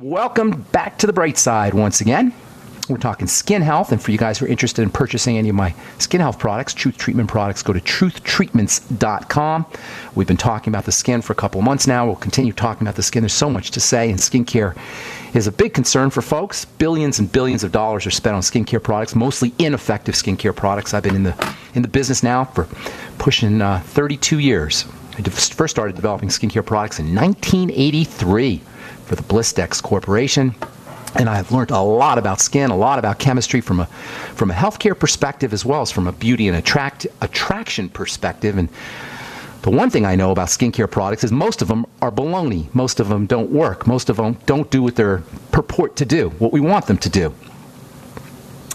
Welcome back to the bright side once again. We're talking skin health, and for you guys who are interested in purchasing any of my skin health products, Truth Treatment products, go to truthtreatments.com. We've been talking about the skin for a couple of months now. We'll continue talking about the skin. There's so much to say, and skincare is a big concern for folks. Billions and billions of dollars are spent on skincare products, mostly ineffective skincare products. I've been in the business now for pushing 32 years. I first started developing skincare products in 1983 for the Blistex Corporation. And I've learned a lot about skin, a lot about chemistry from a healthcare perspective, as well as from a beauty and attraction perspective. And the one thing I know about skincare products is most of them are baloney. Most of them don't work. Most of them don't do what they purport to do, what we want them to do.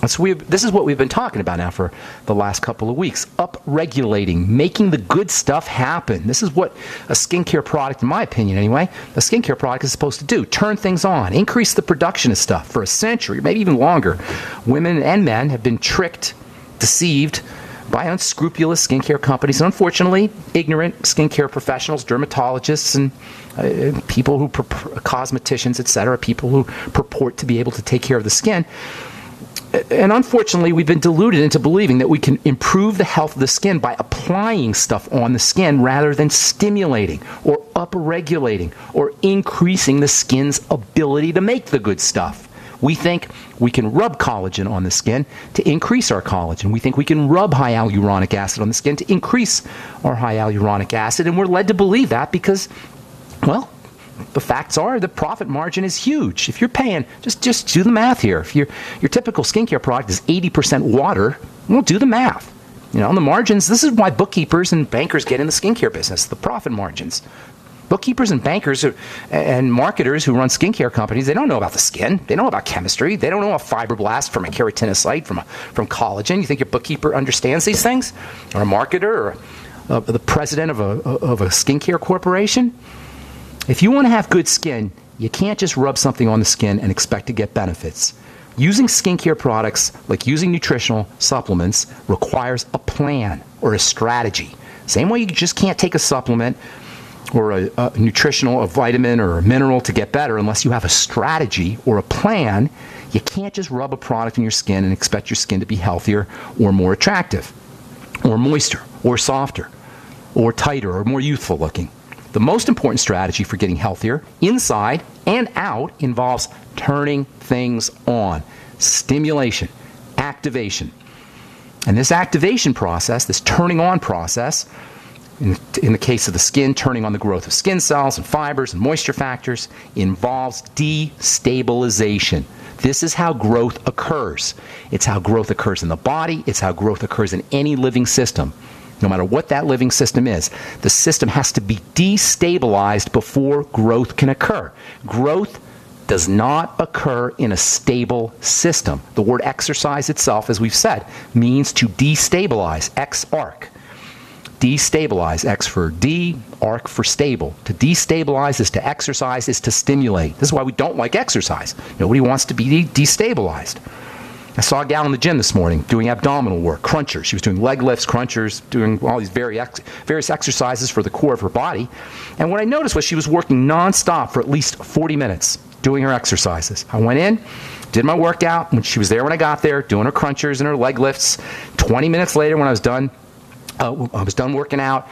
So this is what we've been talking about now for the last couple of weeks. Up-regulating, making the good stuff happen. This is what a skincare product, in my opinion anyway, a skincare product is supposed to do. Turn things on, increase the production of stuff. For a century, maybe even longer, women and men have been tricked, deceived by unscrupulous skincare companies, and unfortunately, ignorant skincare professionals, dermatologists, and people who, cosmeticians, etc., people who purport to be able to take care of the skin. And unfortunately, we've been deluded into believing that we can improve the health of the skin by applying stuff on the skin rather than stimulating or upregulating or increasing the skin's ability to make the good stuff. We think we can rub collagen on the skin to increase our collagen. We think we can rub high hyaluronic acid on the skin to increase our high hyaluronic acid. And we're led to believe that because, well, the facts are the profit margin is huge. If you're paying, just do the math here. If your typical skincare product is 80% water, well, do the math. You know, on the margins, this is why bookkeepers and bankers get in the skincare business, the profit margins. Bookkeepers and bankers and marketers who run skincare companies, they don't know about the skin. They don't know about chemistry. They don't know a fibroblast from a keratinocyte, from collagen. You think your bookkeeper understands these things? Or a marketer or the president of a skincare corporation? If you want to have good skin, you can't just rub something on the skin and expect to get benefits. Using skincare products, like using nutritional supplements, requires a plan or a strategy. Same way you just can't take a supplement or a nutritional, a vitamin or a mineral to get better unless you have a strategy or a plan. You can't just rub a product in your skin and expect your skin to be healthier or more attractive or moister or softer or tighter or more youthful looking. The most important strategy for getting healthier inside and out involves turning things on. Stimulation, activation. And this activation process, this turning on process, in the case of the skin, turning on the growth of skin cells and fibers and moisture factors, involves destabilization. This is how growth occurs. It's how growth occurs in the body. It's how growth occurs in any living system. No matter what that living system is, the system has to be destabilized before growth can occur. Growth does not occur in a stable system. The word exercise itself, as we've said, means to destabilize, ex-arc. Destabilize, X for D, arc for stable. To destabilize is to exercise, is to stimulate. This is why we don't like exercise. Nobody wants to be destabilized. I saw a gal in the gym this morning doing abdominal work, crunchers. She was doing leg lifts, crunchers, doing all these various exercises for the core of her body. And what I noticed was she was working nonstop for at least 40 minutes doing her exercises. I went in, did my workout. When she was there when I got there, doing her crunchers and her leg lifts. 20 minutes later when I was done working out,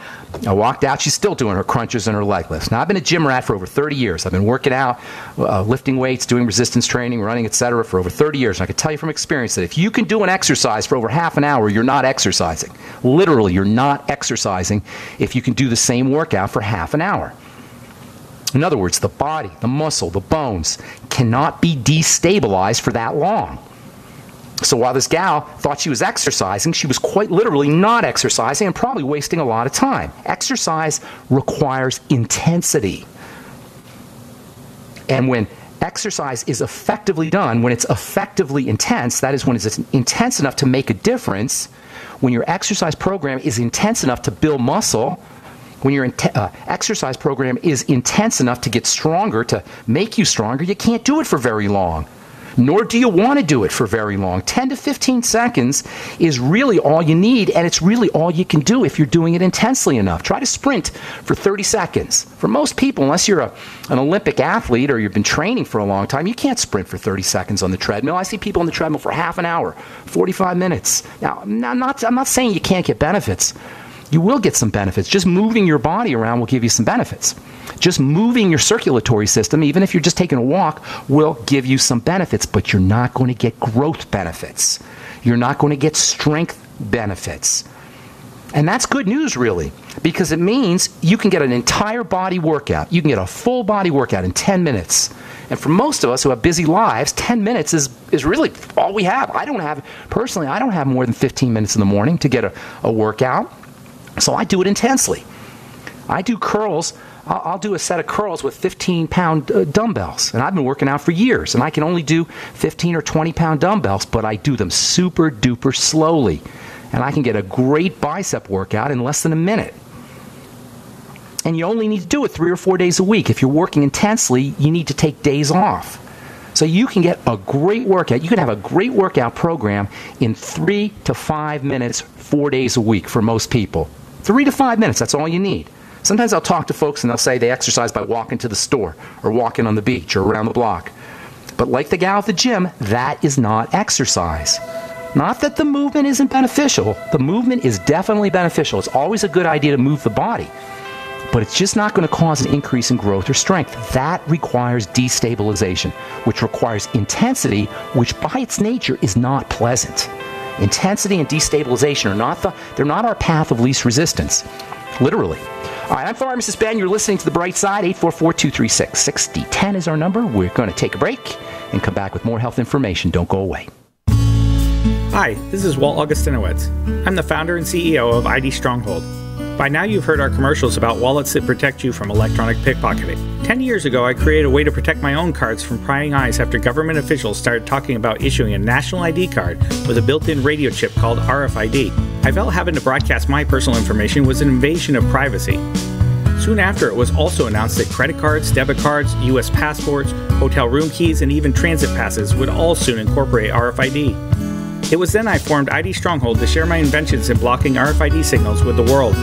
I walked out. She's still doing her crunches and her leg lifts. Now, I've been a gym rat for over 30 years. I've been working out, lifting weights, doing resistance training, running, etc. for over 30 years. And I can tell you from experience that if you can do an exercise for over half an hour, you're not exercising. Literally, you're not exercising if you can do the same workout for half an hour. In other words, the body, the muscle, the bones cannot be destabilized for that long. So while this gal thought she was exercising, she was quite literally not exercising and probably wasting a lot of time. Exercise requires intensity. And when exercise is effectively done, when it's effectively intense, that is when it's intense enough to make a difference, when your exercise program is intense enough to build muscle, when your exercise program is intense enough to get stronger, to make you stronger, you can't do it for very long. nor do you want to do it for very long. 10 to 15 seconds is really all you need, and it's really all you can do if you're doing it intensely enough. Try to sprint for 30 seconds. For most people, unless you're an Olympic athlete or you've been training for a long time, you can't sprint for 30 seconds on the treadmill. I see people on the treadmill for half an hour, 45 minutes. Now, I'm not saying you can't get benefits. You will get some benefits. Just moving your body around will give you some benefits. Just moving your circulatory system, even if you're just taking a walk, will give you some benefits, but you're not going to get growth benefits. You're not going to get strength benefits. And that's good news, really, because it means you can get an entire body workout. You can get a full body workout in 10 minutes. And for most of us who have busy lives, 10 minutes is really all we have. Personally, I don't have more than 15 minutes in the morning to get a workout. So I do it intensely. I do curls. I'll do a set of curls with 15-pound dumbbells. And I've been working out for years. And I can only do 15 or 20-pound dumbbells, but I do them super duper slowly. And I can get a great bicep workout in less than a minute. And you only need to do it 3 or 4 days a week. If you're working intensely, you need to take days off. So you can get a great workout. You can have a great workout program in 3 to 5 minutes, 4 days a week for most people. 3 to 5 minutes, that's all you need. Sometimes I'll talk to folks and they'll say they exercise by walking to the store or walking on the beach or around the block. But like the gal at the gym, that is not exercise. Not that the movement isn't beneficial. The movement is definitely beneficial. It's always a good idea to move the body. But it's just not going to cause an increase in growth or strength. That requires destabilization, which requires intensity, which by its nature is not pleasant. Intensity and destabilization they're not our path of least resistance. Literally. All right, I'm Pharmacist Ben. You're listening to The Bright Side. 844-236-6010 is our number. We're going to take a break and come back with more health information. Don't go away. Hi, this is Walt Augustinowitz. I'm the founder and CEO of ID Stronghold. By now you've heard our commercials about wallets that protect you from electronic pickpocketing. 10 years ago, I created a way to protect my own cards from prying eyes after government officials started talking about issuing a national ID card with a built-in radio chip called RFID. I felt having to broadcast my personal information was an invasion of privacy. Soon after, it was also announced that credit cards, debit cards, U.S. passports, hotel room keys, and even transit passes would all soon incorporate RFID. It was then I formed ID Stronghold to share my inventions in blocking RFID signals with the world.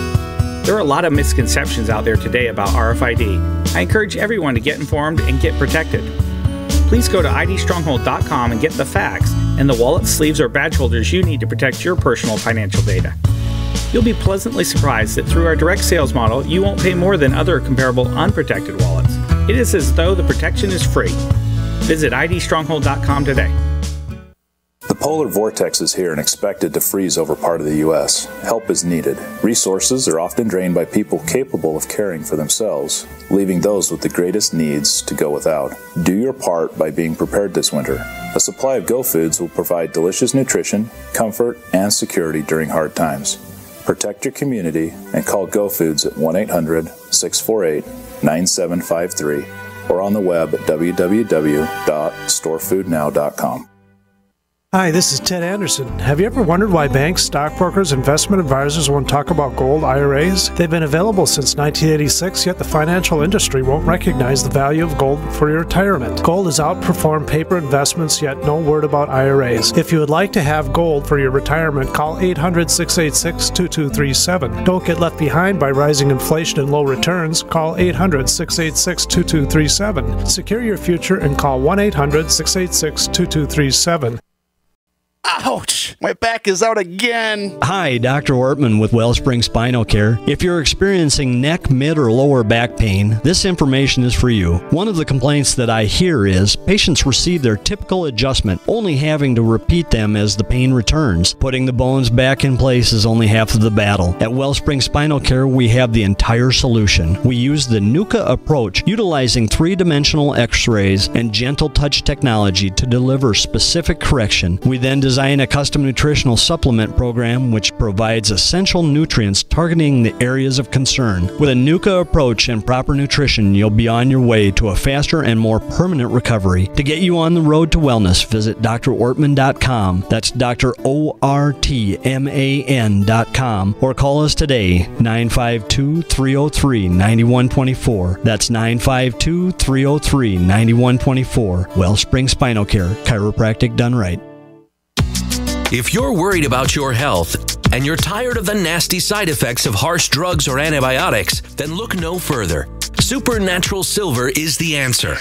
There are a lot of misconceptions out there today about RFID. I encourage everyone to get informed and get protected. Please go to idstronghold.com and get the facts and the wallets, sleeves, or badge holders you need to protect your personal financial data. You'll be pleasantly surprised that through our direct sales model, you won't pay more than other comparable unprotected wallets. It is as though the protection is free. Visit idstronghold.com today. The polar vortex is here and expected to freeze over part of the U.S. Help is needed. Resources are often drained by people capable of caring for themselves, leaving those with the greatest needs to go without. Do your part by being prepared this winter. A supply of Go Foods will provide delicious nutrition, comfort, and security during hard times. Protect your community and call Go Foods at 1-800-648-9753 or on the web at www.storefoodnow.com. Hi, this is Ted Anderson. Have you ever wondered why banks, stockbrokers, investment advisors won't talk about gold IRAs? They've been available since 1986, yet the financial industry won't recognize the value of gold for your retirement. Gold has outperformed paper investments, yet no word about IRAs. If you would like to have gold for your retirement, call 800-686-2237. Don't get left behind by rising inflation and low returns. Call 800-686-2237. Secure your future and call 1-800-686-2237. Ouch! My back is out again. Hi, Dr. Ortman with Wellspring Spinal Care. If you're experiencing neck, mid, or lower back pain, this information is for you. One of the complaints that I hear is patients receive their typical adjustment, only having to repeat them as the pain returns. Putting the bones back in place is only half of the battle. At Wellspring Spinal Care, we have the entire solution. We use the NUCA approach, utilizing three-dimensional x-rays and gentle touch technology to deliver specific correction. We then design design a custom nutritional supplement program which provides essential nutrients targeting the areas of concern. With a NUCA approach and proper nutrition, you'll be on your way to a faster and more permanent recovery. To get you on the road to wellness, visit drortman.com. That's drortman.com. Or call us today, 952-303-9124. That's 952-303-9124. Wellspring Spinal Care, chiropractic done right. If you're worried about your health and you're tired of the nasty side effects of harsh drugs or antibiotics, then look no further. Supernatural Silver is the answer.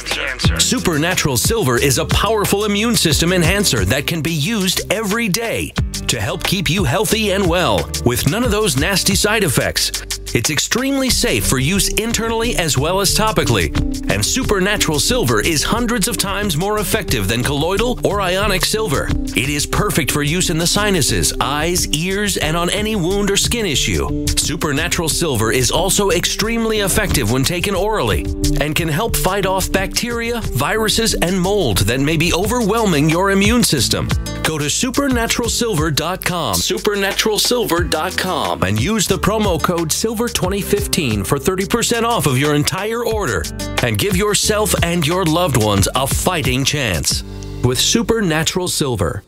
Supernatural Silver is a powerful immune system enhancer that can be used every day to help keep you healthy and well with none of those nasty side effects. It's extremely safe for use internally as well as topically, and Supernatural Silver is hundreds of times more effective than colloidal or ionic silver. It is perfect for use in the sinuses, eyes, ears, and on any wound or skin issue. Supernatural Silver is also extremely effective when taken orally and can help fight off bacteria, viruses, and mold that may be overwhelming your immune system. Go to supernaturalsilver.com, supernaturalsilver.com, and use the promo code SILVER2015 for 30% off of your entire order, and give yourself and your loved ones a fighting chance with Supernatural Silver.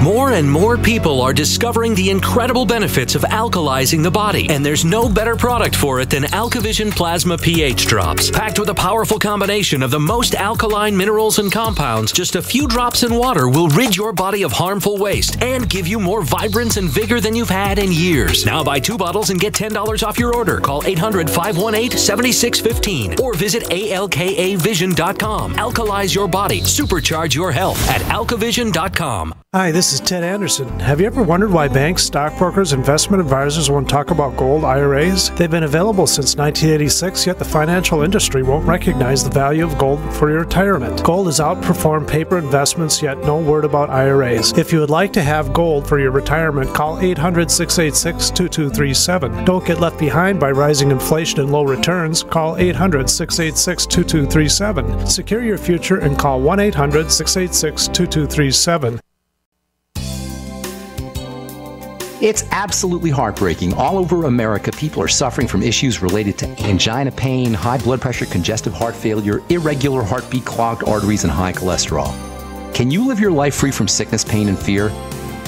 More and more people are discovering the incredible benefits of alkalizing the body, and there's no better product for it than AlkaVision Plasma pH Drops. Packed with a powerful combination of the most alkaline minerals and compounds, just a few drops in water will rid your body of harmful waste and give you more vibrance and vigor than you've had in years. Now buy 2 bottles and get $10 off your order. Call 800-518-7615 or visit alkavision.com. Alkalize your body. Supercharge your health at alkavision.com. Hi, this is Ted Anderson. Have you ever wondered why banks, stockbrokers, investment advisors won't talk about gold IRAs? They've been available since 1986, yet the financial industry won't recognize the value of gold for your retirement. Gold has outperformed paper investments, yet no word about IRAs. If you would like to have gold for your retirement, call 800-686-2237. Don't get left behind by rising inflation and low returns. Call 800-686-2237. Secure your future and call 1-800-686-2237. It's absolutely heartbreaking. All over America, people are suffering from issues related to angina pain, high blood pressure, congestive heart failure, irregular heartbeat, clogged arteries, and high cholesterol. Can you live your life free from sickness, pain, and fear,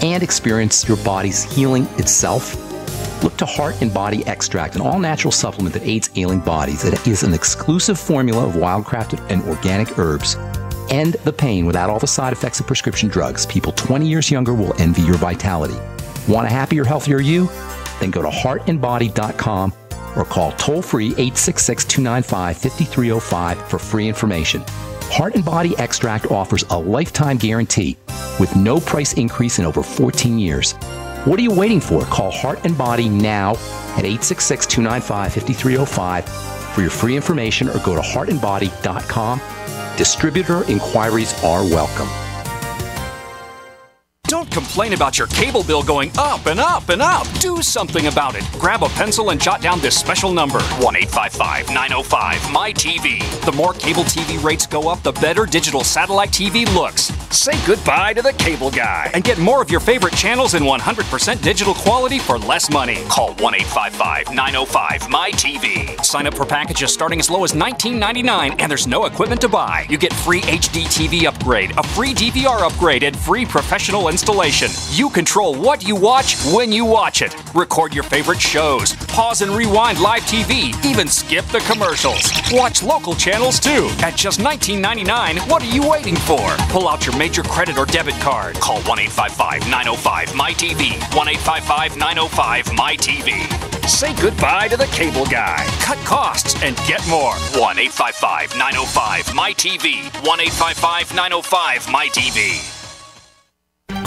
and experience your body's healing itself? Look to Heart and Body Extract, an all-natural supplement that aids ailing bodies. It is an exclusive formula of wild-crafted and organic herbs. End the pain without all the side effects of prescription drugs. People 20 years younger will envy your vitality. Want a happier, healthier you? Then go to heartandbody.com or call toll-free 866-295-5305 for free information. Heart and Body Extract offers a lifetime guarantee with no price increase in over 14 years. What are you waiting for? Call Heart and Body now at 866-295-5305 for your free information, or go to heartandbody.com. Distributor inquiries are welcome. Don't complain about your cable bill going up and up and up. Do something about it. Grab a pencil and jot down this special number, 1-855-905-MY-TV. The more cable TV rates go up, the better digital satellite TV looks. Say goodbye to the cable guy and get more of your favorite channels in 100% digital quality for less money. Call 1-855-905-MY-TV. Sign up for packages starting as low as $19.99, and there's no equipment to buy. You get free HD TV upgrade, a free DVR upgrade, and free professional installation. You control what you watch when you watch it. Record your favorite shows, pause and rewind live TV, even skip the commercials. Watch local channels too. At just $19.99, what are you waiting for? Pull out your major credit or debit card. Call 1-855-905-MY-TV. 1-855-905-MY-TV. Say goodbye to the cable guy. Cut costs and get more. 1-855-905-MY-TV. 1-855-905-MY-TV.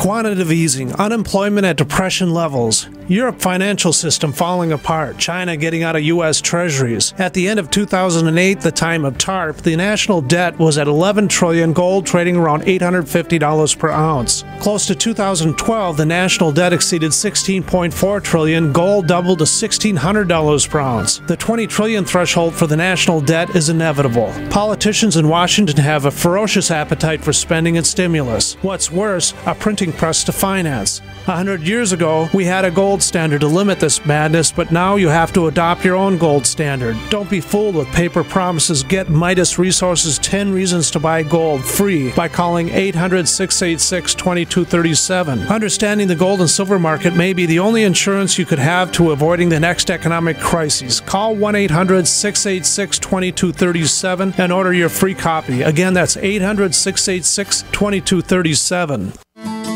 Quantitative easing, unemployment at depression levels, Europe financial system falling apart, China getting out of U.S. treasuries. At the end of 2008, the time of TARP, the national debt was at $11 trillion, gold trading around $850 per ounce. Close to 2012, the national debt exceeded $16.4 trillion, gold doubled to $1,600 per ounce. The $20 trillion threshold for the national debt is inevitable. Politicians in Washington have a ferocious appetite for spending and stimulus. What's worse, a printing press to finance. 100 years ago, we had a gold standard to limit this madness, but now you have to adopt your own gold standard. Don't be fooled with paper promises. Get Midas Resources 10 Reasons to Buy Gold free by calling 800-686-2237. Understanding the gold and silver market may be the only insurance you could have to avoiding the next economic crisis. Call 1-800-686-2237 and order your free copy. Again, that's 800-686-2237.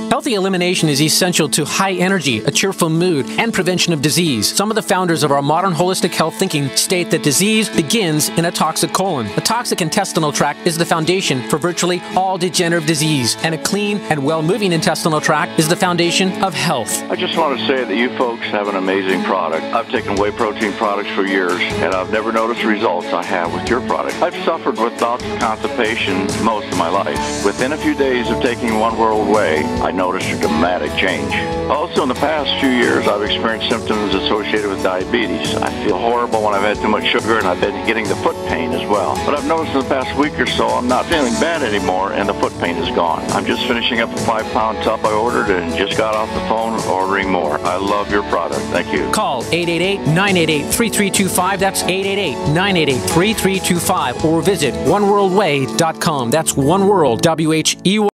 Healthy elimination is essential to high energy, a cheerful mood, and prevention of disease. Some of the founders of our modern holistic health thinking state that disease begins in a toxic colon. A toxic intestinal tract is the foundation for virtually all degenerative disease, and a clean and well-moving intestinal tract is the foundation of health. I just want to say that you folks have an amazing product. I've taken whey protein products for years, and I've never noticed the results I have with your product. I've suffered with bouts of constipation most of my life. Within a few days of taking One World Whey, I noticed a dramatic change. Also, in the past few years, I've experienced symptoms associated with diabetes. I feel horrible when I've had too much sugar, and I've been getting the foot pain as well. But I've noticed in the past week or so, I'm not feeling bad anymore, and the foot pain is gone. I'm just finishing up a 5-pound tub I ordered and just got off the phone ordering more. I love your product. Thank you. Call 888-988-3325. That's 888-988-3325. Or visit oneworldway.com. That's OneWorld, W-H-E-Y.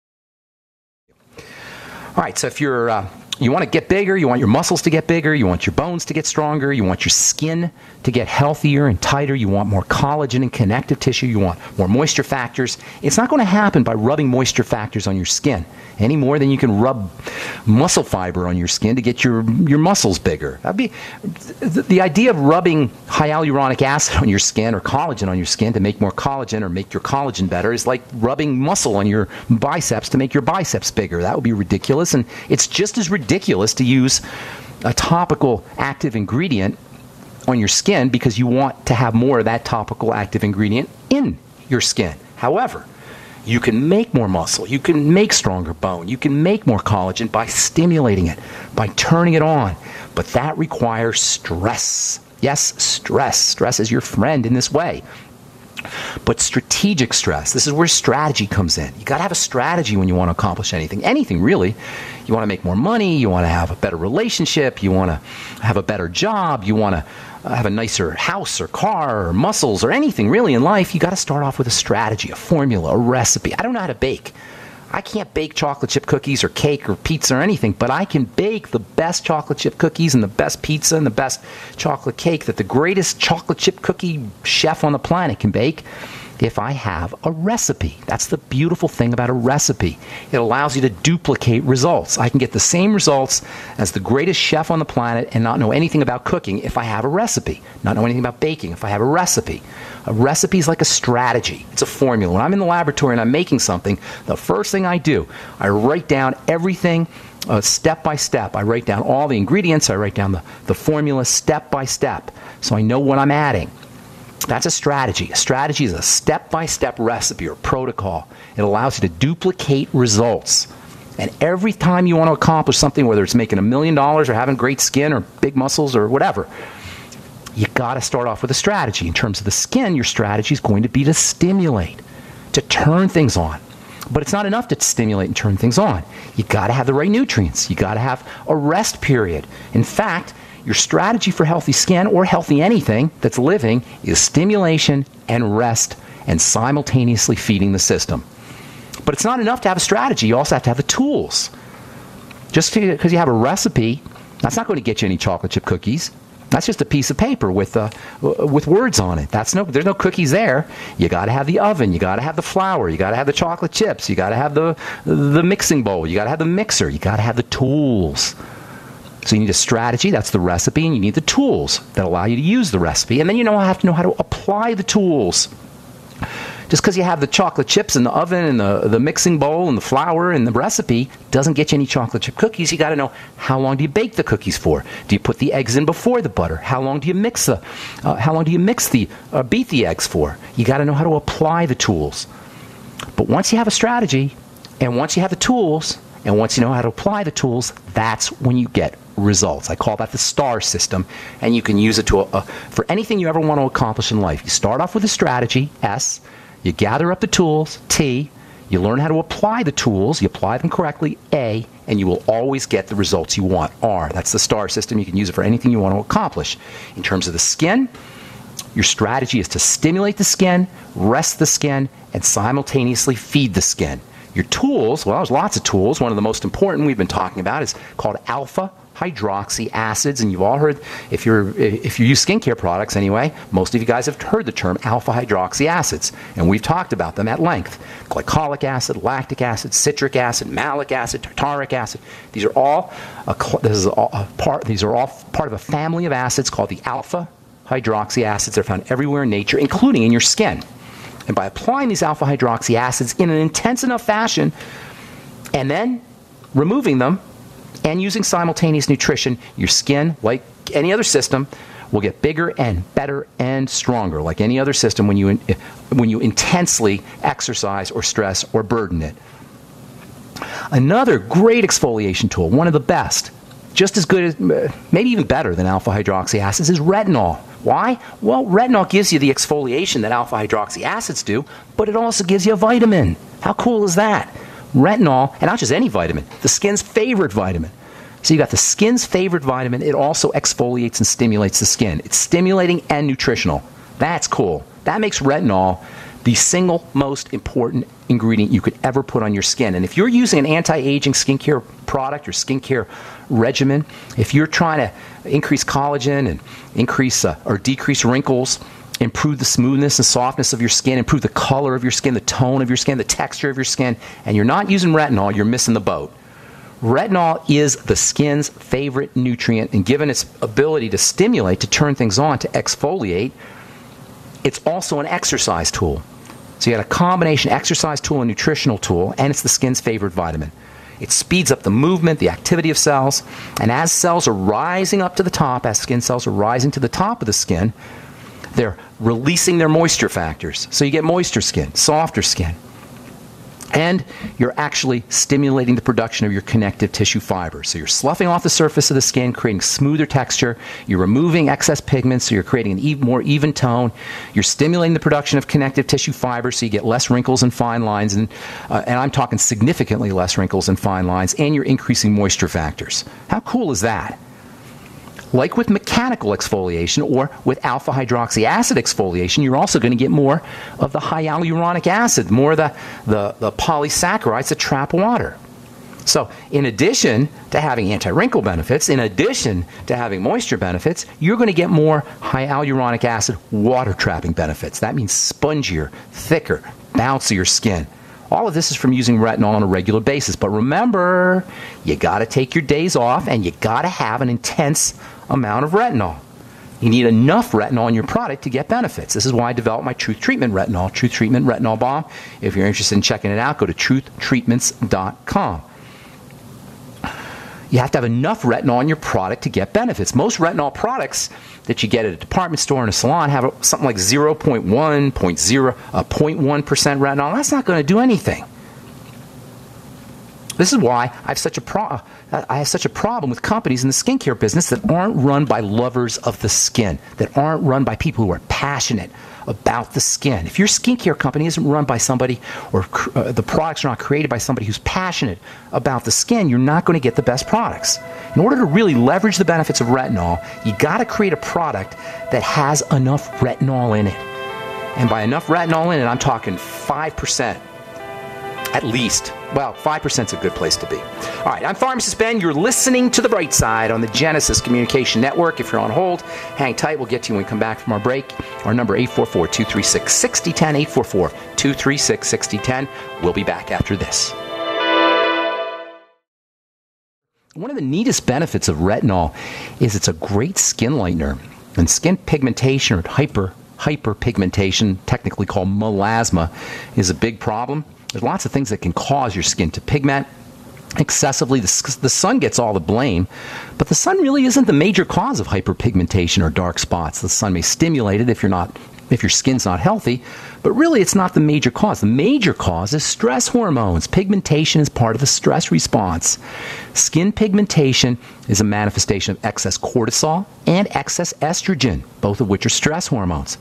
All right, so if you want to get bigger, you want your muscles to get bigger, you want your bones to get stronger, you want your skin to get healthier and tighter, you want more collagen and connective tissue, you want more moisture factors, it's not going to happen by rubbing moisture factors on your skin any more than you can rub muscle fiber on your skin to get your muscles bigger. That'd be the idea of rubbing hyaluronic acid on your skin or collagen on your skin to make more collagen or make your collagen better is like rubbing muscle on your biceps to make your biceps bigger. That would be ridiculous, and it's just as ridiculous to use a topical active ingredient on your skin because you want to have more of that topical active ingredient in your skin. However, you can make more muscle, you can make stronger bone, you can make more collagen by stimulating it, by turning it on. But that requires stress. Yes, stress. Stress is your friend in this way. But strategic stress, this is where strategy comes in. You got to have a strategy when you want to accomplish anything. Anything, really. You want to make more money, you want to have a better relationship, you want to have a better job, you want to have a nicer house or car or muscles or anything really in life. You got to start off with a strategy, a formula, a recipe. I don't know how to bake. I can't bake chocolate chip cookies or cake or pizza or anything, but I can bake the best chocolate chip cookies and the best pizza and the best chocolate cake that the greatest chocolate chip cookie chef on the planet can bake if I have a recipe. That's the beautiful thing about a recipe. It allows you to duplicate results. I can get the same results as the greatest chef on the planet and not know anything about cooking if I have a recipe. Not know anything about baking if I have a recipe. A recipe is like a strategy. It's a formula. When I'm in the laboratory and I'm making something, the first thing I do, I write down everything step by step. I write down all the ingredients. I write down the formula step by step so I know what I'm adding. That's a strategy. A strategy is a step-by-step recipe or protocol. It allows you to duplicate results. And every time you want to accomplish something, whether it's making $1 million or having great skin or big muscles or whatever, you got to start off with a strategy. In terms of the skin, your strategy is going to be to stimulate, to turn things on. But it's not enough to stimulate and turn things on. You got to have the right nutrients. You got to have a rest period. In fact, your strategy for healthy skin or healthy anything that's living is stimulation and rest and simultaneously feeding the system. But it's not enough to have a strategy. You also have to have the tools. Just because you have a recipe, that's not going to get you any chocolate chip cookies. That's just a piece of paper with words on it. There's no cookies there. You got to have the oven. You got to have the flour. You got to have the chocolate chips. You got to have the mixing bowl. You got to have the mixer. You got to have the tools. So you need a strategy, that's the recipe, and you need the tools that allow you to use the recipe. And then you have to know how to apply the tools Just because you have the chocolate chips in the oven and the mixing bowl and the flour and the recipe doesn't get you any chocolate chip cookies. You got to know, how long do you bake the cookies for? Do you put the eggs in before the butter? How long do you beat the eggs for? You got to know how to apply the tools. But once you have a strategy, and once you have the tools, and once you know how to apply the tools, that's when you get results. I call that the STAR system, and you can use it for anything you ever want to accomplish in life. You start off with a strategy, S. You gather up the tools, T. You learn how to apply the tools. You apply them correctly, A. And you will always get the results you want, R. That's the STAR system. You can use it for anything you want to accomplish. In terms of the skin, your strategy is to stimulate the skin, rest the skin, and simultaneously feed the skin. Your tools, well, there's lots of tools. One of the most important we've been talking about is called alpha hydroxy acids, and you've all heard, if you use skincare products anyway, most of you guys have heard the term alpha hydroxy acids, and we've talked about them at length. Glycolic acid, lactic acid, citric acid, malic acid, tartaric acid. These are all part of a family of acids called the alpha hydroxy acids. They're found everywhere in nature, including in your skin. And by applying these alpha hydroxy acids in an intense enough fashion, and then removing them, and using simultaneous nutrition, your skin, like any other system, will get bigger and better and stronger, like any other system when you intensely exercise or stress or burden it. Another great exfoliation tool, one of the best, just as good as, maybe even better than alpha hydroxy acids, is retinol. Why? Well, retinol gives you the exfoliation that alpha hydroxy acids do, but it also gives you a vitamin. How cool is that? Retinol, and not just any vitamin, the skin's favorite vitamin. So you got the skin's favorite vitamin. It also exfoliates and stimulates the skin. It's stimulating and nutritional. That's cool. That makes retinol the single most important ingredient you could ever put on your skin. And if you're using an anti-aging skincare product or skincare regimen, if you're trying to increase collagen and increase or decrease wrinkles, improve the smoothness and softness of your skin, improve the color of your skin, the tone of your skin, the texture of your skin, and you're not using retinol, you're missing the boat. Retinol is the skin's favorite nutrient, and given its ability to stimulate, to turn things on, to exfoliate, it's also an exercise tool. So you got a combination exercise tool and nutritional tool, and it's the skin's favorite vitamin. It speeds up the movement, the activity of cells, and as cells are rising up to the top, as skin cells are rising to the top of the skin, they're releasing their moisture factors. So you get moisture skin, softer skin. And you're actually stimulating the production of your connective tissue fibers. So you're sloughing off the surface of the skin, creating smoother texture. You're removing excess pigments, so you're creating an more even tone. You're stimulating the production of connective tissue fibers, so you get less wrinkles and fine lines. And I'm talking significantly less wrinkles and fine lines. And you're increasing moisture factors. How cool is that? Like with mechanical exfoliation or with alpha hydroxy acid exfoliation, you're also going to get more of the hyaluronic acid, more of the polysaccharides that trap water. So in addition to having anti-wrinkle benefits, in addition to having moisture benefits, you're going to get more hyaluronic acid water trapping benefits. That means spongier, thicker, bouncier skin. All of this is from using retinol on a regular basis. But remember, you got to take your days off and you got to have an intense amount of retinol. You need enough retinol in your product to get benefits. This is why I developed my Truth Treatment Retinol, Truth Treatment Retinol Balm. If you're interested in checking it out, go to truthtreatments.com. You have to have enough retinol in your product to get benefits. Most retinol products that you get at a department store and a salon have something like 0.1%, 0.1% retinol. That's not going to do anything. This is why I have such a problem with companies in the skincare business that aren't run by lovers of the skin, that aren't run by people who are passionate about the skin. If your skincare company isn't run by somebody, or the products are not created by somebody who's passionate about the skin, you're not going to get the best products. In order to really leverage the benefits of retinol, you got to create a product that has enough retinol in it. And by enough retinol in it, I'm talking 5%. At least. Well, 5% is a good place to be. All right, I'm Pharmacist Ben. You're listening to The Bright Side on the Genesis Communication Network. If you're on hold, hang tight. We'll get to you when we come back from our break. Our number 844-236-6010, 844-236-6010. We'll be back after this. One of the neatest benefits of retinol is it's a great skin lightener. And skin pigmentation or hyperpigmentation, technically called melasma, is a big problem. There's lots of things that can cause your skin to pigment excessively. The sun gets all the blame, but the sun really isn't the major cause of hyperpigmentation or dark spots. The sun may stimulate it if your skin's not healthy, but really it's not the major cause. The major cause is stress hormones. Pigmentation is part of the stress response. Skin pigmentation is a manifestation of excess cortisol and excess estrogen, both of which are stress hormones.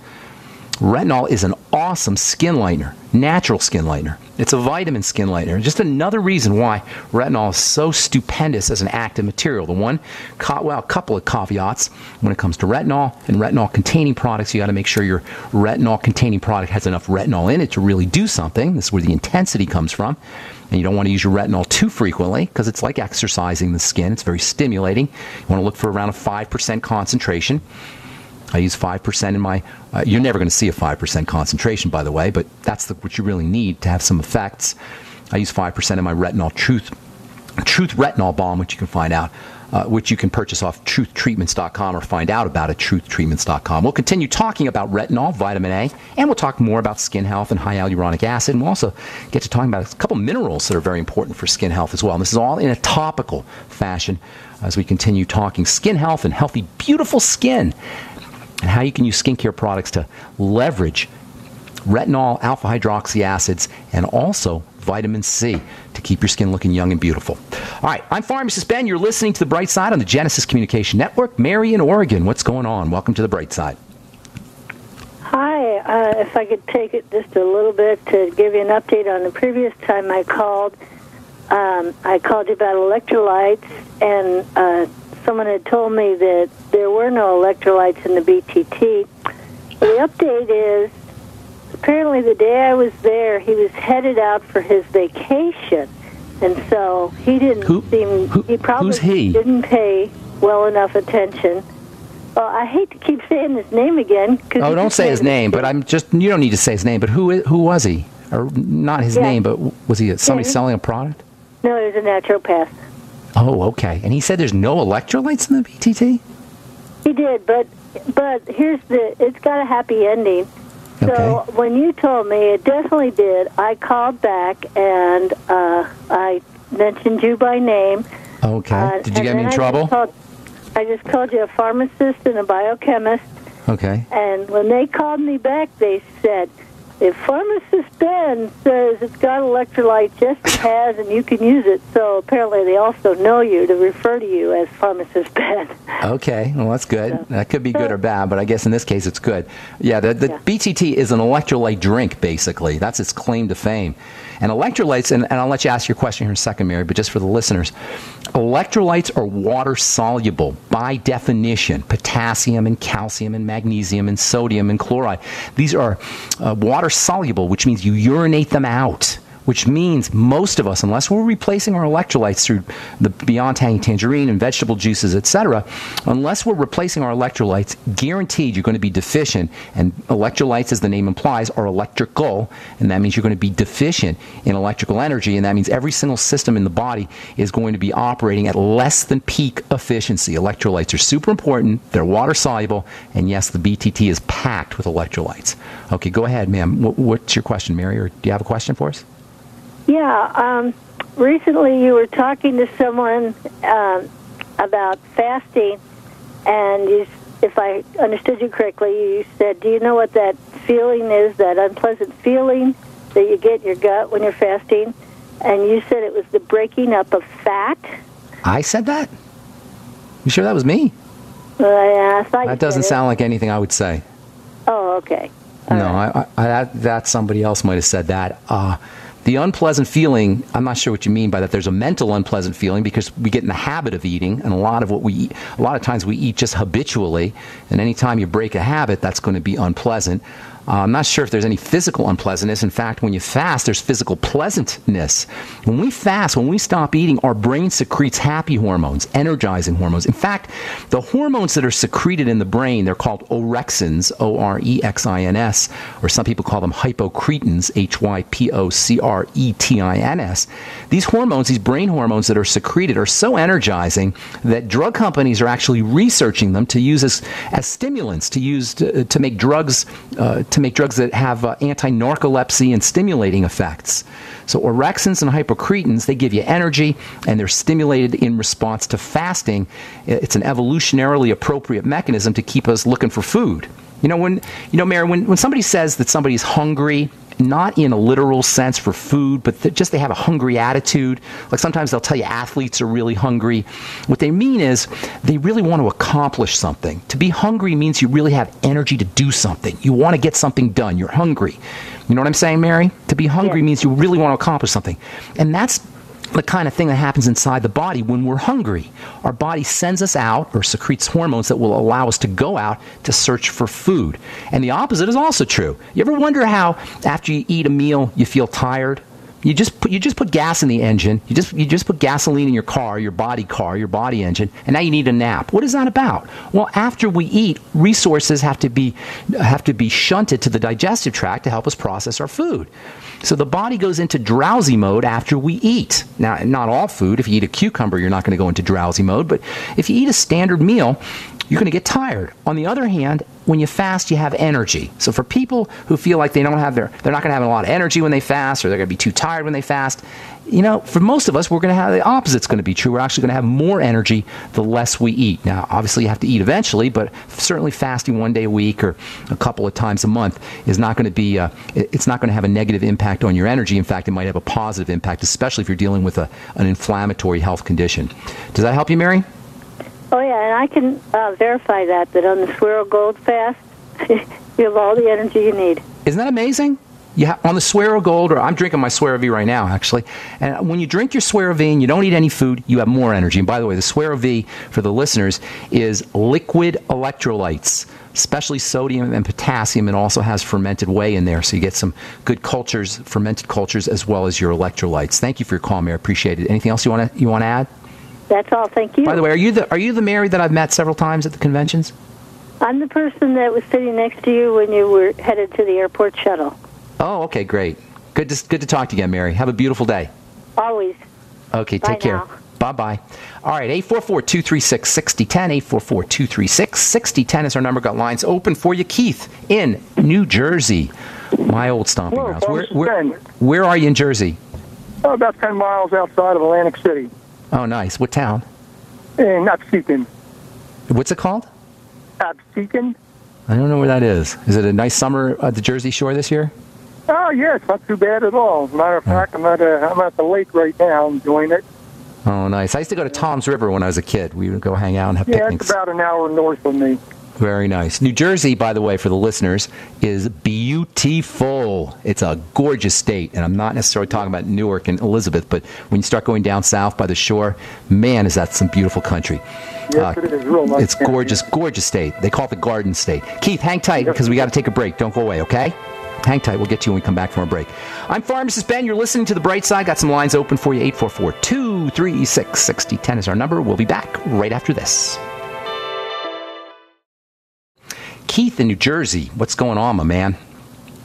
Retinol is an awesome skin lightener, natural skin lightener. It's a vitamin skin lightener. Just another reason why retinol is so stupendous as an active material. A couple of caveats when it comes to retinol and retinol-containing products. You got to make sure your retinol-containing product has enough retinol in it to really do something. This is where the intensity comes from. And you don't want to use your retinol too frequently because it's like exercising the skin. It's very stimulating. You want to look for around a 5% concentration. I use 5% in my, you're never going to see a 5% concentration, by the way, but that's what you really need to have some effects. I use 5% in my retinol Truth Retinol Balm, which you can find out, which you can purchase off truthtreatments.com or find out about at truthtreatments.com. We'll continue talking about retinol, vitamin A, and we'll talk more about skin health and high hyaluronic acid. And we'll also get to talking about a couple minerals that are very important for skin health as well. And this is all in a topical fashion as we continue talking skin health and healthy, beautiful skin, and how you can use skincare products to leverage retinol, alpha hydroxy acids, and also vitamin C to keep your skin looking young and beautiful. All right, I'm Pharmacist Ben. You're listening to The Bright Side on the Genesis Communication Network. Mary in Oregon, what's going on? Welcome to The Bright Side. Hi, if I could take it just a little bit to give you an update on the previous time I called you about electrolytes, and someone had told me that there were no electrolytes in the BTT. The update is, apparently the day I was there, he was headed out for his vacation, and so he didn't he probably didn't pay well enough attention. Well, I hate to keep saying his name again. Oh, don't say his name, but you don't need to say his name, but who was he? Or not his name, but was he somebody selling a product? No, he was a naturopath. Oh, okay. And he said there's no electrolytes in the BTT? He did, but it's got a happy ending. So when you told me, it definitely did. I called back and I mentioned you by name. Okay. Did you get me in trouble? I just called you a pharmacist and a biochemist. Okay. And when they called me back, they said, if Pharmacist Ben says it's got electrolytes, yes, it has, and you can use it. So apparently they also know you to refer to you as Pharmacist Ben. Okay, well, that's good. So, that could be good or bad, but I guess in this case it's good. Yeah, the BTT is an electrolyte drink, basically. That's its claim to fame. And electrolytes, and I'll let you ask your question here in a second, Mary, but just for the listeners, electrolytes are water-soluble by definition. Potassium and calcium and magnesium and sodium and chloride. These are water-soluble, which means you urinate them out, which means most of us, unless we're replacing our electrolytes through the Beyond Tangy Tangerine and vegetable juices, etc., unless we're replacing our electrolytes, guaranteed you're going to be deficient. And electrolytes, as the name implies, are electrical, and that means you're going to be deficient in electrical energy, and that means every single system in the body is going to be operating at less than peak efficiency. Electrolytes are super important, they're water-soluble, and yes, the BTT is packed with electrolytes. Okay, go ahead, ma'am. What's your question, Mary, or do you have a question for us? Yeah, recently you were talking to someone about fasting, and if I understood you correctly, you said, do you know what that feeling is, that unpleasant feeling that you get in your gut when you're fasting? And you said it was the breaking up of fat? I said that? You sure that was me? I thought that doesn't sound like anything I would say. Oh, okay. No, that somebody else might have said that. The unpleasant feeling, I'm not sure what you mean by that. There's a mental unpleasant feeling because we get in the habit of eating, and a lot of times we eat just habitually, and anytime you break a habit, that's going to be unpleasant. I'm not sure if there's any physical unpleasantness. In fact, when you fast, there's physical pleasantness. When we fast, when we stop eating, our brain secretes happy hormones, energizing hormones. In fact, the hormones that are secreted in the brain, they're called orexins, O-R-E-X-I-N-S, or some people call them hypocretins, H-Y-P-O-C-R-E-T-I-N-S. These hormones, these brain hormones that are secreted, are so energizing that drug companies are actually researching them to use as stimulants, to use to make drugs that have anti-narcolepsy and stimulating effects. So orexins and hypocretins, they give you energy, and they're stimulated in response to fasting. It's an evolutionarily appropriate mechanism to keep us looking for food. Mary, when somebody says that somebody's hungry, not in a literal sense for food, but just they have a hungry attitude. Like sometimes they'll tell you athletes are really hungry. What they mean is they really want to accomplish something. To be hungry means you really have energy to do something. You want to get something done. You're hungry. You know what I'm saying, Mary? To be hungry means you really want to accomplish something. And that's the kind of thing that happens inside the body when we're hungry. Our body sends us out or secretes hormones that will allow us to go out to search for food. And the opposite is also true. You ever wonder how after you eat a meal you feel tired? You just put gas in the engine. You just put gasoline in your car, your body engine, and now you need a nap. What is that about? Well, after we eat, resources have to be shunted to the digestive tract to help us process our food. So the body goes into drowsy mode after we eat. Now, not all food. If you eat a cucumber, you're not going to go into drowsy mode. But if you eat a standard meal, you're going to get tired. On the other hand, when you fast, you have energy. So for people who feel like they're not going to have a lot of energy when they fast, or they're going to be too tired when they fast, for most of us, we're going to have the opposite's going to be true. We're actually going to have more energy the less we eat. Now, obviously, you have to eat eventually, but certainly fasting one day a week or a couple of times a month is not going to be, it's not going to have a negative impact on your energy. In fact, it might have a positive impact, especially if you're dealing with an inflammatory health condition. Does that help you, Mary? Oh, yeah, and I can verify that on the Suero Gold fast, you have all the energy you need. Isn't that amazing? On the Suero Gold, or I'm drinking my SueroViv right now, actually, and when you drink your SueroViv and you don't eat any food, you have more energy. And by the way, the SueroViv, for the listeners, is liquid electrolytes, especially sodium and potassium. It also has fermented whey in there, so you get some good cultures, fermented cultures, as well as your electrolytes. Thank you for your call, Mary. I appreciate it. Anything else you want to add? That's all. Thank you. By the way, are you the Mary that I've met several times at the conventions? I'm the person that was sitting next to you when you were headed to the airport shuttle. Oh, okay, great. Good to talk to you again, Mary. Have a beautiful day. Always. Okay, take care. Bye-bye. All right, 844-236-6010, 844-236-6010 is our number. Got lines open for you. Keith in New Jersey, my old stomping grounds. Where are you in Jersey? Oh, about 10 miles outside of Atlantic City. Oh, nice. What town? In Absecon. What's it called? Absecon. I don't know where that is. Is it a nice summer at the Jersey Shore this year? Oh, yeah, it's not too bad at all. As a matter of fact, I'm at the lake right now enjoying it. Oh, nice. I used to go to Tom's River when I was a kid. We would go hang out and have picnics. Yeah, it's about an hour north of me. Very nice. New Jersey, by the way, for the listeners, is beautiful. It's a gorgeous state, and I'm not necessarily talking about Newark and Elizabeth, but when you start going down south by the shore, man, is that some beautiful country. Yes, it is real nice. It's gorgeous, gorgeous state. They call it the Garden State. Keith, hang tight because we got to take a break. Don't go away, okay? Hang tight. We'll get to you when we come back from our break. I'm Pharmacist Ben. You're listening to The Bright Side. Got some lines open for you. 844-236-6010 is our number. We'll be back right after this. Keith in New Jersey, what's going on, my man?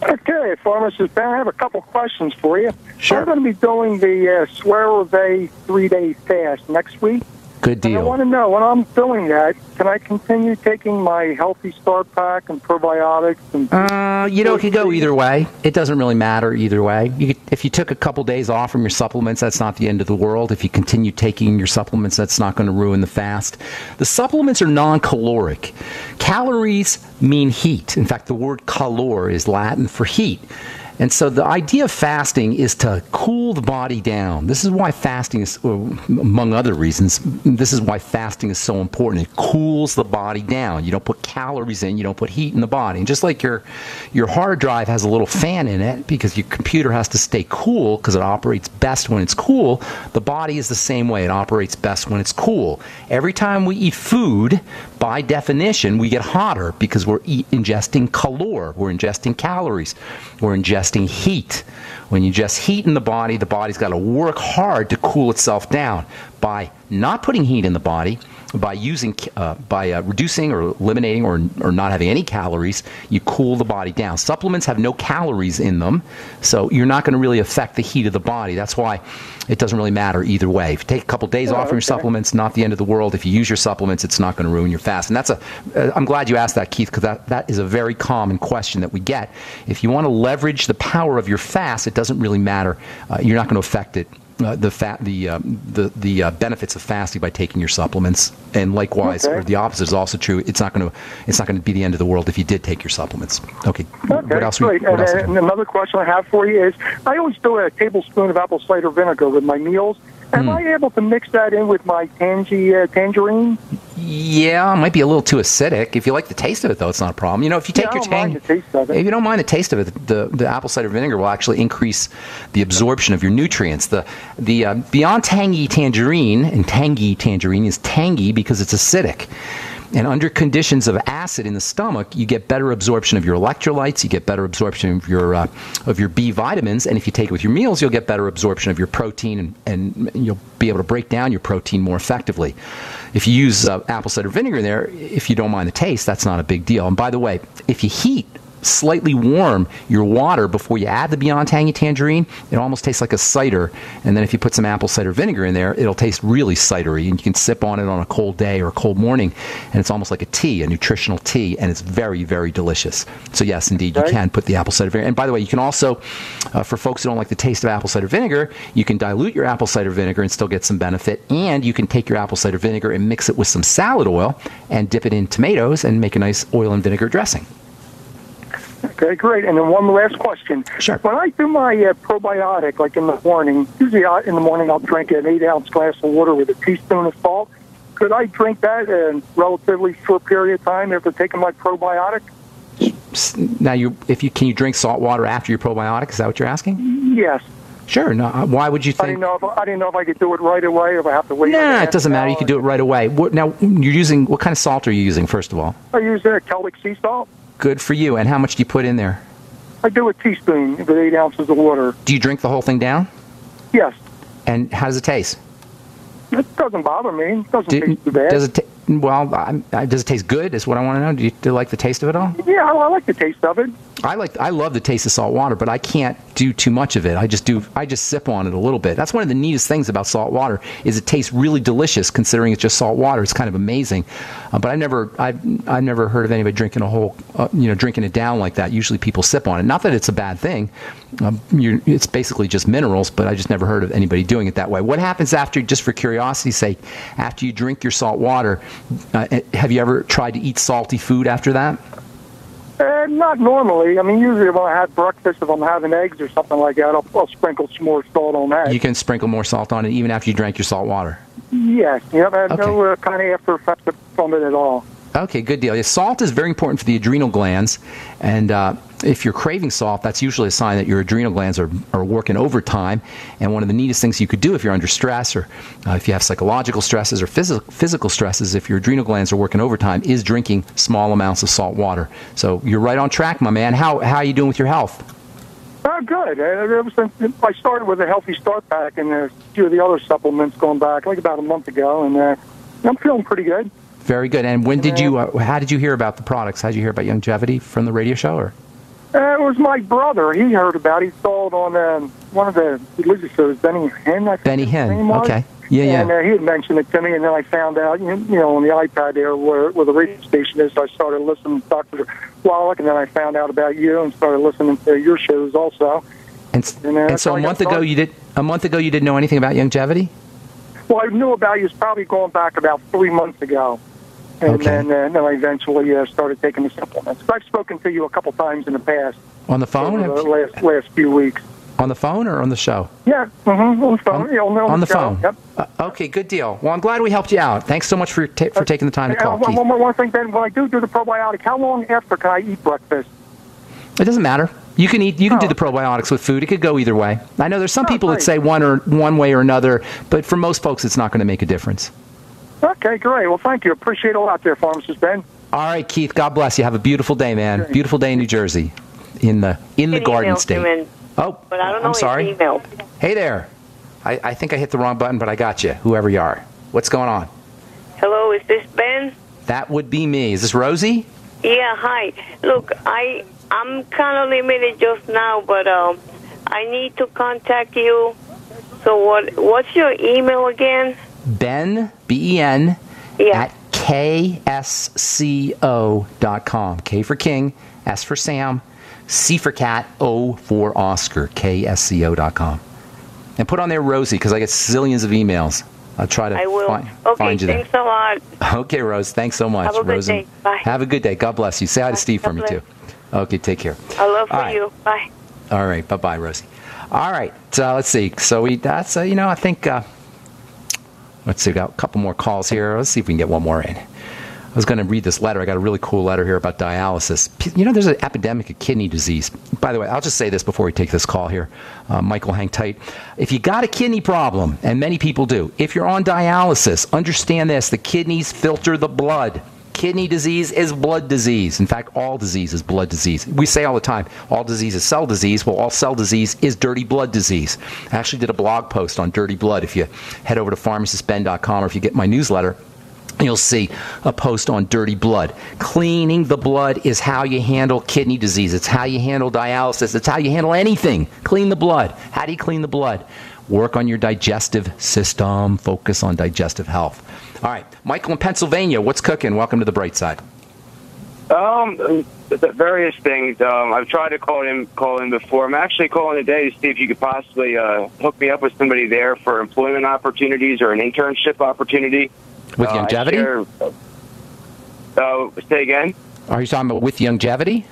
Okay, Pharmacist Ben, I have a couple questions for you. Sure. I'm going to be doing the SueroViv 3-day fast next week. Good deal. And I want to know, when I'm doing that, can I continue taking my Healthy Start Pack and probiotics? And it could go either way. It doesn't really matter either way. If you took a couple days off from your supplements, that's not the end of the world. If you continue taking your supplements, that's not going to ruin the fast. The supplements are non-caloric. Calories mean heat. In fact, the word calor is Latin for heat. And so the idea of fasting is to cool the body down. This is why fasting is, among other reasons, this is why fasting is so important. It cools the body down. You don't put calories in, you don't put heat in the body. And just like your hard drive has a little fan in it because your computer has to stay cool because it operates best when it's cool, the body is the same way. It operates best when it's cool. Every time we eat food, by definition, we get hotter because we're ingesting calor. We're ingesting calories. We're ingesting heat. When you ingest heat in the body's got to work hard to cool itself down. By not putting heat in the body, by reducing or eliminating or not having any calories, you cool the body down. Supplements have no calories in them, so you're not going to really affect the heat of the body. That's why it doesn't really matter either way. If you take a couple days off from your supplements, not the end of the world. If you use your supplements, it's not going to ruin your fast. And that's I'm glad you asked that, Keith, because that is a very common question that we get. If you want to leverage the power of your fast, it doesn't really matter. You're not going to affect it. The benefits of fasting by taking your supplements, and likewise, or the opposite is also true. It's not going to be the end of the world if you did take your supplements. Okay. What else? Great. And another question I have for you is: I always do a tablespoon of apple cider vinegar with my meals. Am I able to mix that in with my tangerine? Yeah, it might be a little too acidic. If you like the taste of it, though, it's not a problem. You know, if you take your if you don't mind the taste of it, the apple cider vinegar will actually increase the absorption of your nutrients. The Beyond Tangy Tangerine, and Tangy Tangerine is tangy because it's acidic. And under conditions of acid in the stomach, you get better absorption of your electrolytes, you get better absorption of your B vitamins, and if you take it with your meals, you'll get better absorption of your protein, and you'll be able to break down your protein more effectively. If you use apple cider vinegar in there, if you don't mind the taste, that's not a big deal. And by the way, if you heat slightly warm your water before you add the Beyond Tangy Tangerine, it almost tastes like a cider. And then if you put some apple cider vinegar in there, it'll taste really cidery, and you can sip on it on a cold day or a cold morning, and it's almost like a tea, a nutritional tea, and it's very, very delicious. So yes, indeed, you can put the apple cider vinegar. And by the way, you can also, for folks who don't like the taste of apple cider vinegar, you can dilute your apple cider vinegar and still get some benefit, and you can take your apple cider vinegar and mix it with some salad oil and dip it in tomatoes and make a nice oil and vinegar dressing. Okay, great. And then one last question. Sure. When I do my probiotic, like in the morning, usually in the morning I'll drink an 8-ounce glass of water with a teaspoon of salt. Could I drink that in a relatively short period of time after taking my probiotic? Now, can you drink salt water after your probiotic? Is that what you're asking? Yes. Sure. No, why would you think? I didn't know if I could do it right away or if I have to wait. No, it doesn't matter. You can do it right away. Now, what kind of salt are you using, first of all? I use Celtic sea salt. Good for you. And how much do you put in there? I do a teaspoon with 8 ounces of water. Do you drink the whole thing down? Yes. And how does it taste? It doesn't bother me. It doesn't taste too bad. Does it taste good? Is what I want to know. Do you like the taste of it all? Yeah, I like the taste of it. I love the taste of salt water, but I can't do too much of it. I just sip on it a little bit. That's one of the neatest things about salt water is it tastes really delicious considering it's just salt water. It's kind of amazing. But I've never heard of anybody drinking drinking it down like that. Usually people sip on it. Not that it's a bad thing. It's basically just minerals, but I just never heard of anybody doing it that way. What happens after, just for curiosity's sake, after you drink your salt water? Have you ever tried to eat salty food after that? Not normally. I mean, usually when I have breakfast, if I'm having eggs or something like that, I'll sprinkle some more salt on that. You can sprinkle more salt on it even after you drank your salt water? Yes. You have no kind of after effect from it at all. Okay, good deal. Salt is very important for the adrenal glands, and if you're craving salt, that's usually a sign that your adrenal glands are working overtime. And one of the neatest things you could do if you're under stress, or if you have psychological stresses or physical stresses, if your adrenal glands are working overtime, is drinking small amounts of salt water. So you're right on track, my man. How are you doing with your health? Good. I started with a Healthy Start pack and a few of the other supplements going back like about a month ago, and I'm feeling pretty good. Very good. And when did you? How did you hear about the products? How did you hear about Longevity from the radio show, or? It was my brother. He heard about it. He saw it on one of the religious shows, Benny Hinn, I think. Benny Hinn. Okay. Yeah. And he had mentioned it to me, and then I found out, on the iPad there where the radio station is. So I started listening to Dr. Wallach, and then I found out about you and started listening to your shows also. And so a month ago you didn't know anything about Longevity? Well, I knew about you probably going back about 3 months ago. And then I eventually started taking the supplements. But I've spoken to you a couple times in the past. On the phone? over the last few weeks. On the phone or on the show? Yeah, on the phone. On the show. phone. Yep. Okay, good deal. Well, I'm glad we helped you out. Thanks so much for taking the time to call, Keith. One thing, Ben. When I do the probiotic, how long after can I eat breakfast? It doesn't matter. You can eat. You can do the probiotics with food. It could go either way. I know there's some people that say one way or another, but for most folks, it's not going to make a difference. Okay, great. Well, thank you. Appreciate it a lot there, Pharmacist Ben. All right, Keith. God bless you. Have a beautiful day, man. Okay. Beautiful day in New Jersey, in the Garden State. Oh, but I don't know I'm sorry. his email. Hey there. I think I hit the wrong button, but I got you, whoever you are. What's going on? Hello, is this Ben? That would be me. Is this Rosie? Yeah, hi. Look, I'm kind of limited just now, but I need to contact you. So what's your email again? Ben, B-E-N, at ksco.com. K for King, S for Sam, C for Cat, O for Oscar, ksco.com. And put on there Rosie, because I get zillions of emails. I'll try to find you there. Thanks a lot. Okay, Rose. Thanks so much. Have a good day. Bye. Have a good day. God bless you. Say hi to Steve for me, too. Okay, take care. I love you. Bye. All right. Bye-bye, Rosie. All right. Let's see. So that's, I think, let's see. We got a couple more calls here. Let's see if we can get one more in. I was going to read this letter. I got a really cool letter here about dialysis. There's an epidemic of kidney disease. By the way, I'll just say this before we take this call here. Michael, hang tight. If you got a kidney problem, and many people do, if you're on dialysis, understand this. The kidneys filter the blood. Kidney disease is blood disease. In fact, all disease is blood disease. We say all the time, all disease is cell disease. Well, all cell disease is dirty blood disease. I actually did a blog post on dirty blood. If you head over to pharmacistben.com or if you get my newsletter, you'll see a post on dirty blood. Cleaning the blood is how you handle kidney disease. It's how you handle dialysis. It's how you handle anything. Clean the blood. How do you clean the blood? Work on your digestive system. Focus on digestive health. All right. Michael in Pennsylvania, what's cooking? Welcome to the bright side. Various things. I've tried to call in before. I'm actually calling today to see if you could possibly hook me up with somebody there for employment opportunities or an internship opportunity. With longevity? Say again? Are you talking about with longevity?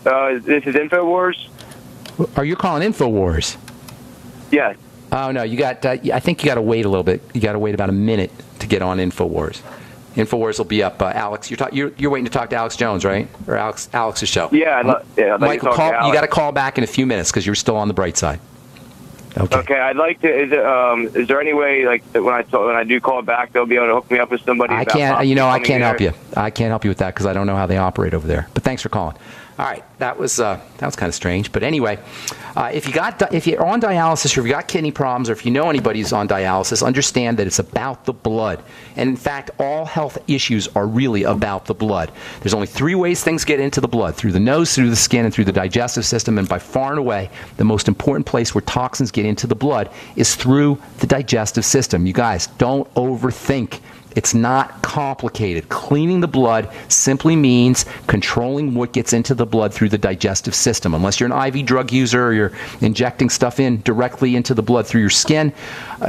This is InfoWars. Are you calling InfoWars? Yes. Oh, no. I think you got to wait a little bit. You got to wait about a minute to get on InfoWars. InfoWars will be up. Alex, you're waiting to talk to Alex Jones, right? Or Alex's show? Yeah. I'd like Michael, to talk to Alex. You got to call back in a few minutes because you're still on the bright side. Okay. I'd like to. Is there any way, like, that when I do call back, they'll be able to hook me up with somebody? I can't. I can't help you. I can't help you with that because I don't know how they operate over there. But thanks for calling. All right, that was kind of strange. But anyway, if you're on dialysis, or if you got kidney problems, or if you know anybody who's on dialysis, understand that it's about the blood. And in fact, all health issues are really about the blood. There's only 3 ways things get into the blood: through the nose, through the skin, and through the digestive system. And by far and away, the most important place where toxins get into the blood is through the digestive system. You guys, don't overthink. It's not complicated. Cleaning the blood simply means controlling what gets into the blood through the digestive system. Unless you're an IV drug user or you're injecting stuff in directly into the blood through your skin,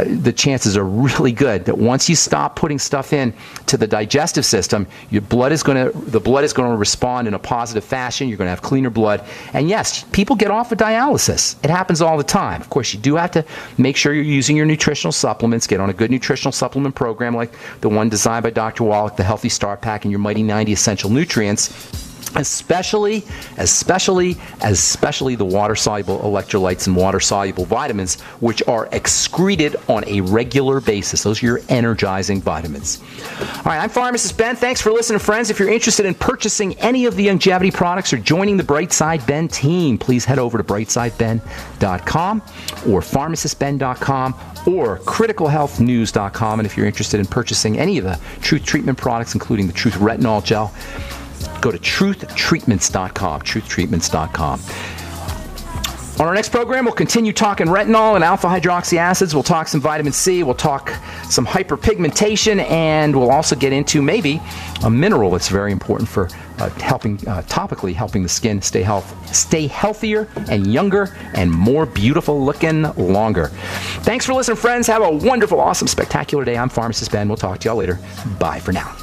the chances are really good that once you stop putting stuff in to the digestive system, the blood is going to respond in a positive fashion. You're going to have cleaner blood. And yes, people get off of dialysis. It happens all the time. Of course, you do have to make sure you're using your nutritional supplements. Get on a good nutritional supplement program like the one designed by Dr. Wallach, the Healthy Start Pack, and your Mighty 90 Essential Nutrients. Especially the water-soluble electrolytes and water-soluble vitamins, which are excreted on a regular basis. Those are your energizing vitamins. All right, I'm Pharmacist Ben. Thanks for listening, friends. If you're interested in purchasing any of the longevity products or joining the Brightside Ben team, please head over to brightsideben.com or pharmacistben.com or criticalhealthnews.com. And if you're interested in purchasing any of the Truth Treatment products, including the Truth Retinol Gel, go to truthtreatments.com, truthtreatments.com. On our next program, we'll continue talking retinol and alpha-hydroxy acids. We'll talk some vitamin C. We'll talk some hyperpigmentation, and we'll also get into maybe a mineral that's very important for topically helping the skin stay healthier and younger and more beautiful looking longer. Thanks for listening, friends. Have a wonderful, awesome, spectacular day. I'm Pharmacist Ben. We'll talk to y'all later. Bye for now.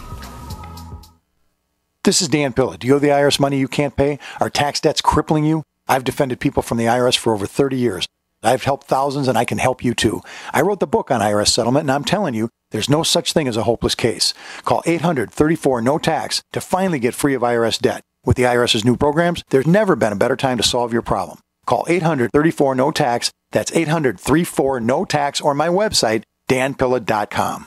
This is Dan Pilla. Do you owe the IRS money you can't pay? Are tax debts crippling you? I've defended people from the IRS for over 30 years. I've helped thousands, and I can help you too. I wrote the book on IRS settlement, and I'm telling you, there's no such thing as a hopeless case. Call 800-34-NO-TAX to finally get free of IRS debt. With the IRS's new programs, there's never been a better time to solve your problem. Call 800-34-NO-TAX. That's 800-34-NO-TAX, or my website, danpilla.com.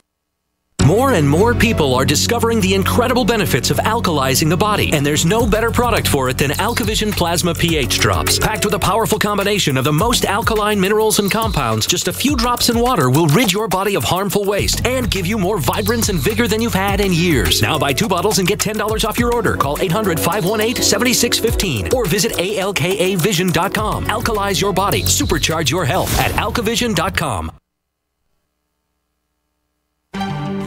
More and more people are discovering the incredible benefits of alkalizing the body, and there's no better product for it than AlkaVision Plasma pH Drops. Packed with a powerful combination of the most alkaline minerals and compounds, just a few drops in water will rid your body of harmful waste and give you more vibrance and vigor than you've had in years. Now buy 2 bottles and get $10 off your order. Call 800-518-7615 or visit alkavision.com. Alkalize your body. Supercharge your health at alkavision.com.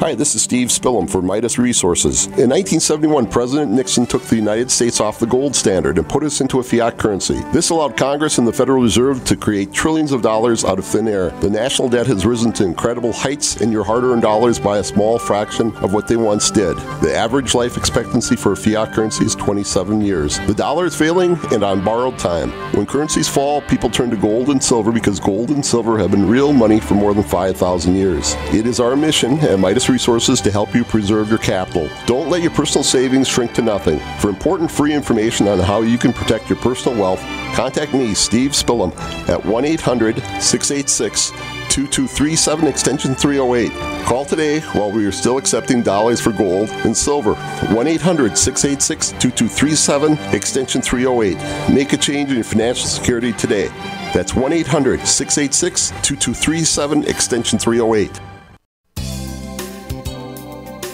Hi, this is Steve Spillum for Midas Resources. In 1971, President Nixon took the United States off the gold standard and put us into a fiat currency. This allowed Congress and the Federal Reserve to create trillions of dollars out of thin air. The national debt has risen to incredible heights, and your hard-earned dollars buy a small fraction of what they once did. The average life expectancy for a fiat currency is 27 years. The dollar is failing and on borrowed time. When currencies fall, people turn to gold and silver because gold and silver have been real money for more than 5,000 years. It is our mission at Midas Resources to help you preserve your capital. Don't let your personal savings shrink to nothing. For important free information on how you can protect your personal wealth, contact me, Steve Spillum, at 1-800-686-2237, extension 308. Call today while we are still accepting dollars for gold and silver. 1-800-686-2237, extension 308. Make a change in your financial security today. That's 1-800-686-2237, extension 308.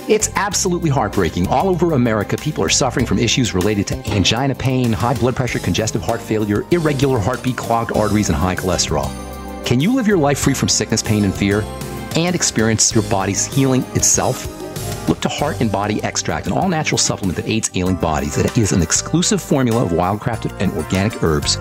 It's absolutely heartbreaking. All over America, people are suffering from issues related to angina pain, high blood pressure, congestive heart failure, irregular heartbeat, clogged arteries, and high cholesterol. Can you live your life free from sickness, pain, and fear, and experience your body's healing itself? Look to Heart and Body Extract, an all-natural supplement that aids ailing bodies. It is an exclusive formula of wild-crafted and organic herbs.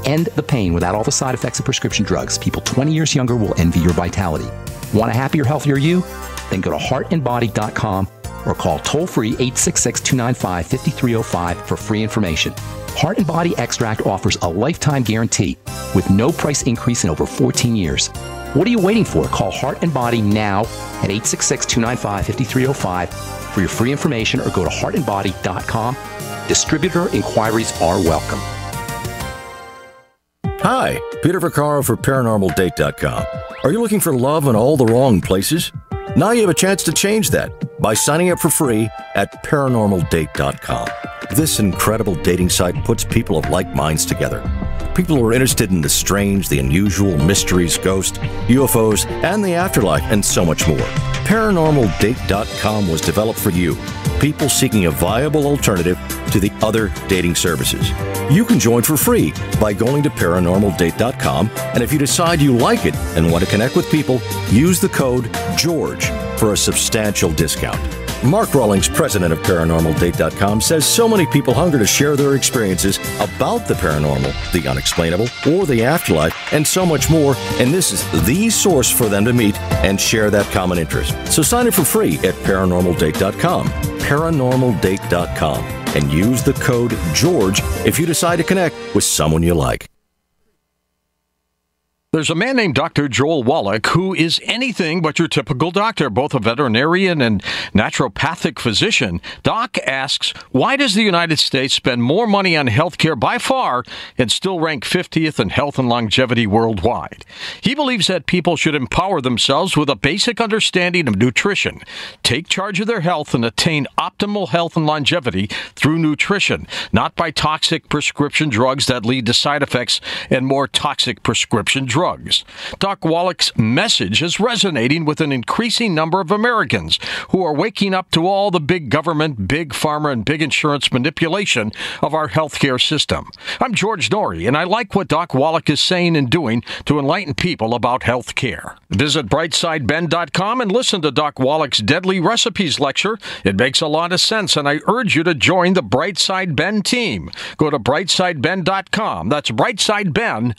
End the pain without all the side effects of prescription drugs. People 20 years younger will envy your vitality. Want a happier, healthier you? Then go to heartandbody.com or call toll-free 866-295-5305 for free information. Heart and Body Extract offers a lifetime guarantee with no price increase in over 14 years. What are you waiting for? Call Heart and Body now at 866-295-5305 for your free information or go to heartandbody.com. Distributor inquiries are welcome. Hi, Peter Vaccaro for ParanormalDate.com. Are you looking for love in all the wrong places? Now you have a chance to change that by signing up for free at ParanormalDate.com. This incredible dating site puts people of like minds together. People who are interested in the strange, the unusual, mysteries, ghosts, UFOs, and the afterlife, and so much more. ParanormalDate.com was developed for you, people seeking a viable alternative to the other dating services. You can join for free by going to ParanormalDate.com, and if you decide you like it and want to connect with people, use the code GEORGE for a substantial discount. Mark Rawlings, president of ParanormalDate.com, says so many people hunger to share their experiences about the paranormal, the unexplainable, or the afterlife, and so much more, and this is the source for them to meet and share that common interest. So sign up for free at ParanormalDate.com, ParanormalDate.com, and use the code GEORGE if you decide to connect with someone you like. There's a man named Dr. Joel Wallach who is anything but your typical doctor, both a veterinarian and naturopathic physician. Doc asks, why does the United States spend more money on healthcare by far and still rank 50th in health and longevity worldwide? He believes that people should empower themselves with a basic understanding of nutrition, take charge of their health, and attain optimal health and longevity through nutrition, not by toxic prescription drugs that lead to side effects and more toxic prescription drugs. Doc Wallach's message is resonating with an increasing number of Americans who are waking up to all the big government, big pharma, and big insurance manipulation of our healthcare system. I'm George Norrie, and I like what Doc Wallach is saying and doing to enlighten people about health care. Visit brightsideben.com and listen to Doc Wallach's Deadly Recipes lecture. It makes a lot of sense, and I urge you to join the Brightside Ben team. Go to brightsideben.com. That's brightsideben.com.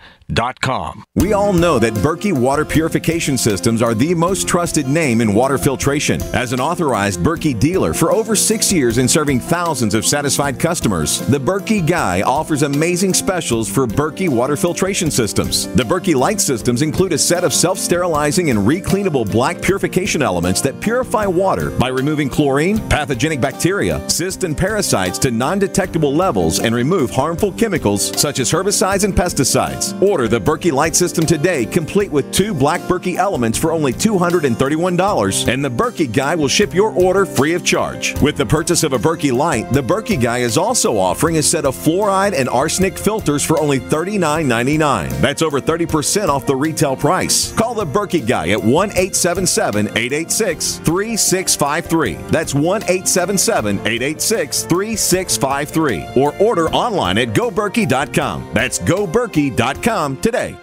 We We all know that Berkey Water Purification Systems are the most trusted name in water filtration. As an authorized Berkey dealer for over 6 years and serving thousands of satisfied customers, the Berkey Guy offers amazing specials for Berkey water filtration systems. The Berkey Light systems include a set of self-sterilizing and recleanable black purification elements that purify water by removing chlorine, pathogenic bacteria, cysts, and parasites to non-detectable levels and remove harmful chemicals such as herbicides and pesticides. Order the Berkey Light system today, complete with 2 black Berkey elements for only $231, and the Berkey Guy will ship your order free of charge. With the purchase of a Berkey Light, the Berkey Guy is also offering a set of fluoride and arsenic filters for only $39.99. That's over 30% off the retail price. Call the Berkey Guy at 1-877-886-3653. That's 1-877-886-3653. Or order online at GoBerkey.com. That's GoBerkey.com today.